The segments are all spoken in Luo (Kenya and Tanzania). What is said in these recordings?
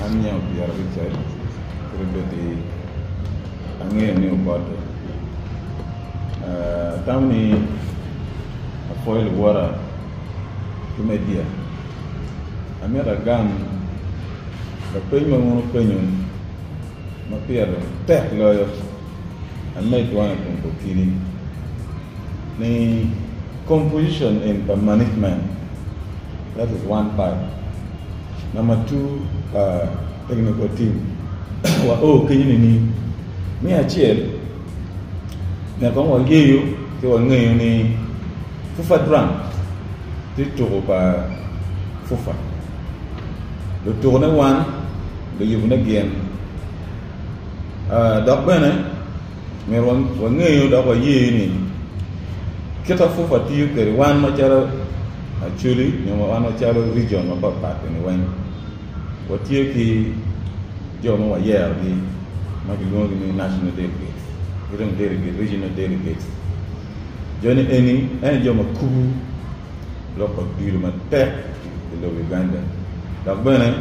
anya biar bicara berbeda angin ni ubat tahu ni foil wara media amera gam da penyo mapia teh loyo amai tuana con kiri ni composition and management, that is one part. Number two, technical team. Ni achiel na kong wageyo ke wangayo ni fufa drum dito ba fufa do to na one do you na again dok bene meron wangayo da waye ni kita fufa tiu ke one machara actually no one machara region no part ni wan watie ki jo no wayer di magilong ni national delegate gidan delegate regional delegate joni eni jo makubu loko diru matek de Uganda da bene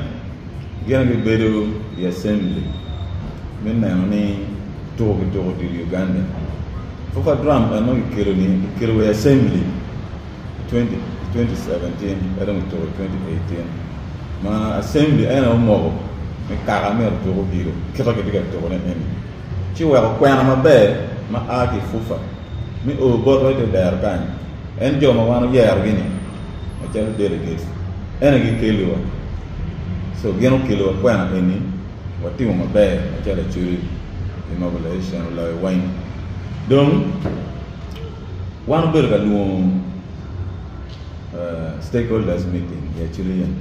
gena ge bedo the assembly menna ni to di Uganda fufa drum no kero assembly 2017 era to 2018 ma assembly era mo me caramel to biro kero ke diga to ne en ci wa ko na be ma agi fufa mi o bodo de dar kan en jo ma wano yer gini ma tel delegate en gi kelo so geno kelo ko na eni wati mo be ma tel churi immobilization la wine donc one berga lu stakeholders meeting ya Chilean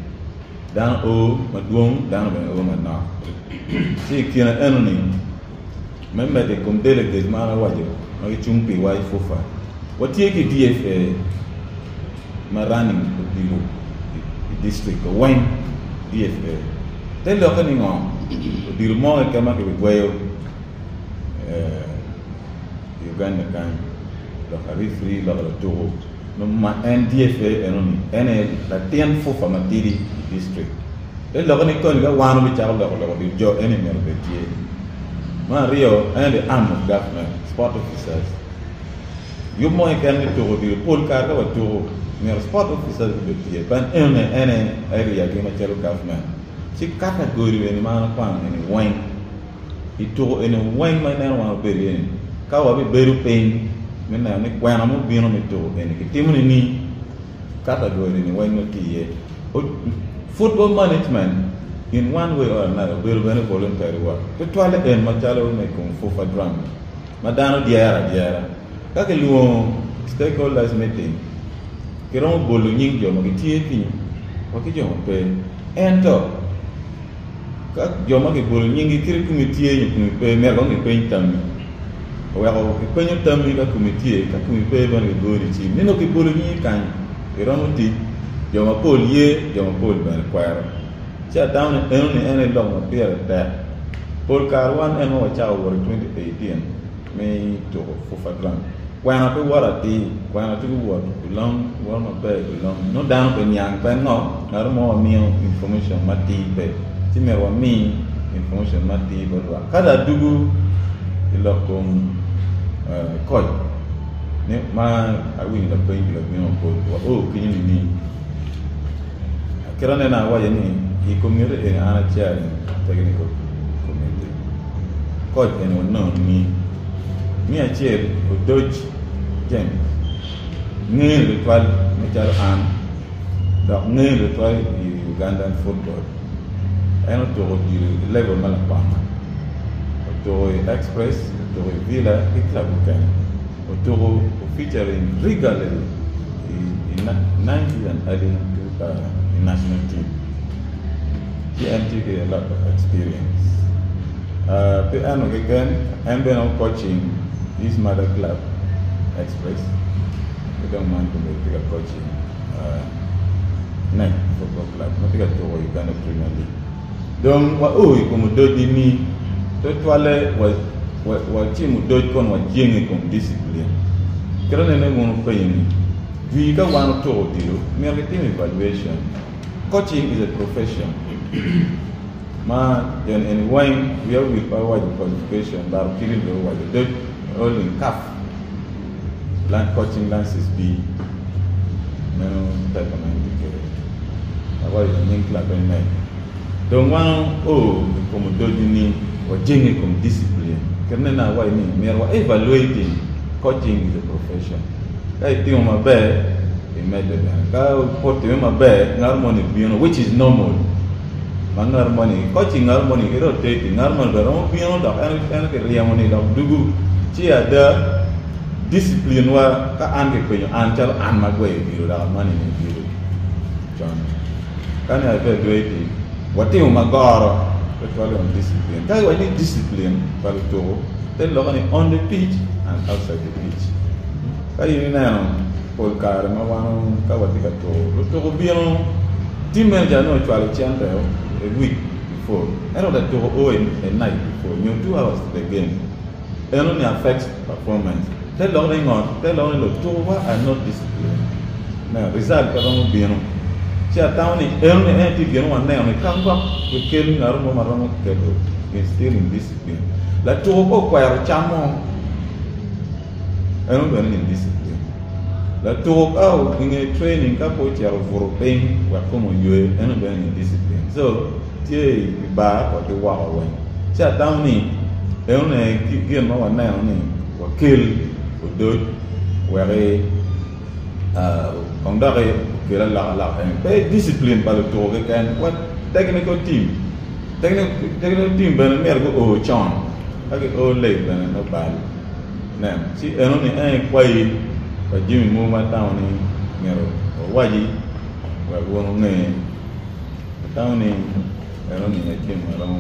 dan o maduong dan ben o manna si kina enoni membe de comme delegate mara wajo no chumpi wai fofa wati ki DFA marani biro district wine DFA tel lo kan ngo biro mo ke ma ke gweyo Uganda kan lo harifri lo to no ma NDFA enoni ene la tien fofa matiri district el lo kan ko ga wanu bi chaw lo di jo ene mer be tie ma rio and the arm of government sport officers you mo e kan to di pol ka ga to mer sport officers be tie ban ene area ga ma chaw government ci category ni ma kwa ni wine ito ene wine ma na wa be ni ka wa be beru pain mena ni kwa na mo bino mi to ene ki timu ni category ni wine no tie football management in one way or another will be voluntary work to toile en machalo me con fofa drum madano diara kake luo stakeholders meeting kiron bolu nyingjo mo tie fi wakijo pe ento ka joma ke bolu nyingi kiri committee ni pe mergo ni pe tam wa ko pe nyu tam ni ka committee ka committee ban ni gori chi nino ke bolu nyi kan kiron ti joma pol ye joma pol ban kwara cha down any long period that Paul Carwan and no cha over 2018 me to fofa drum when I put what I did when I took what long one of bed long no down when young but no more meal information mati be timer wa me information mati but kada dugu ilokom koi ne ma awi la pe la me on ko kini ni kirane na wa yani I community in ana chair technical community called anyone known me a chair o dodge jam ne ritual metal an da ne ritual Ugandan football and to the level malapama to express to villa iklabukan to featuring regularly in 90s and early national team. TMT get a lot of experience. I'm been coaching this mother club, Express. We don't mind to take a coaching. Next football club, not take a tour Uganda Premier League. Donc, you come do di ni. Toile was team do kon wa jenge kon discipline. Kera ne mo ko yini. We got one tour deal. Merely team evaluation. Coaching is a profession. ma jon en wine we will power the qualification bar killing the wa the all in CAF land coaching lances be no type of indicator avoid the link la ben mai donc wan comme dodini wa jenge comme discipline kerne na wa ni mer wa evaluating coaching is a profession kai ti ma be immediately ka pot ma be harmony which is normal harmony coaching harmony rotating normal pero piano da kan ke harmony da dugu ci ada discipline wa ka an ke ko an chal an magwe biro da harmony ni biro john kan ya evaluating what you magara ko on discipline kai wa ni discipline para to then lo on the pitch and outside the pitch kai ni na pol kar ma wan ka wa tika to biro team manager no chwal chanta a week before and that to a night before 2 hours to the game it only affects performance tell learning on to what are not discipline now result ka mo biro sia tawni only anti game one now me come back we kill ngaro mo maramo kedo instilling discipline la to ko kwa chamo eno ben in discipline la to ko in training ka po tia voro pen wa como yue eno ben in discipline so tie ba ko to wa wa sia tawni eno ki mo wa na ni wa kill do where condare que la discipline par le tour can what technical team ben mer go chan ak le ben no bal na si eno ni kwai ba jimi mo ma town ni ngero waji wa go no ne town ni eno ni ke ma la mo